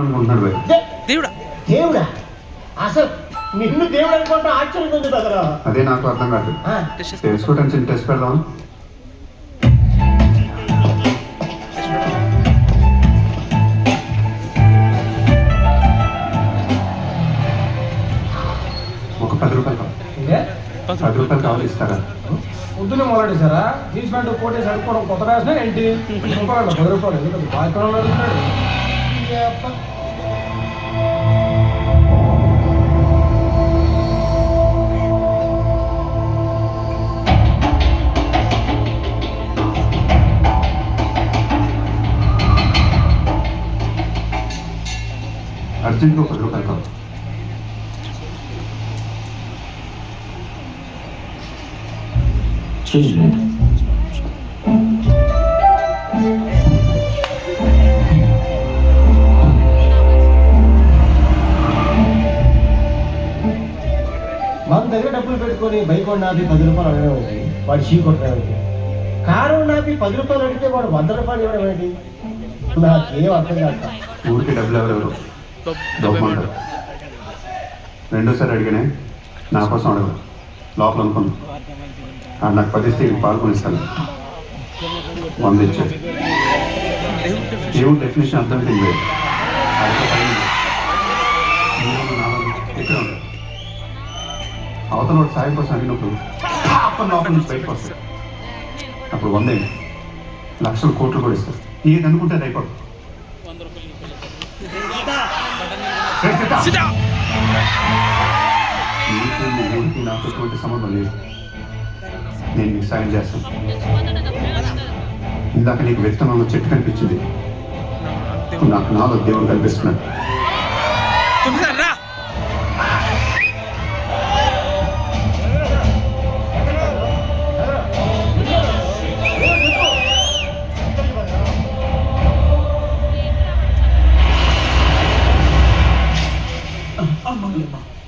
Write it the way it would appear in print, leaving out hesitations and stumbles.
అనుకుంటున్నాడు భయ్. దేవుడా దేవుడా అసలు నిన్ను దేవుడు అనుకుంటా ఆశ్చర్యం ఉంది కదా. అదే నాకు అర్థం కాదు. తెలుసుకోవడానికి చిన్న టెస్ట్ పెడదాం. ఒక 10 రూపాయలు కావాలి. 10 రూపాయలు కావాలి, ఇస్తారా? పొద్దున్నే మొదలెట్టారా జీన్స్ ప్యాంటు కోటేసి అడుక్కోవడం కొత్త వేసినా ఏంటి 10 రూపాయలు ఎందుకంటే బాగా అడుగుతున్నాడు. అర్జెంట్గా 10 రూపాయలు కావాలి. మన దగ్గర డబ్బులు పెట్టుకొని బైక్ నాపి 10 రూపాయలు అడగడం ఏంటి, వాడు చీ కొట్టడం ఏంటి, కారు నాపి 10 రూపాయలు అడిగితే వాడు 100 రూపాయలు ఇవ్వడం ఏంటి, నాకేం అర్థం కాదు. ఊరికి డబ్బులు ఎవరెవరు దొప్పమంటారు. రెండోసారి అడిగానే నా కోసం అడగదు, లోపల అనుకున్నాను. నాకు 10 ఇస్తే పాల్గొనిస్తాను. 100 ఇచ్చాడు. దేవుడు డెఫినేషన్ అర్థం తెలియదు. ఎక్కడ ఉంటాడు అవతల వాడు సాయం కోసం అడిగినప్పుడు లోపల నుంచి బయటకు వస్తాడు. అప్పుడు 100 లక్షలు కోట్లు కూడా ఇస్తారు. ఏది అనుకుంటే అది అయిపోతుంది. ఊరికి నాకు ఎటువంటి సంబంధం లేదు. నేను నీకు సాయం చేస్తాను. ఇందాక నీకు విత్తనంలో చెట్టు కనిపించింది, నాకు నాలో దేవుడు కనిపిస్తున్నాడు.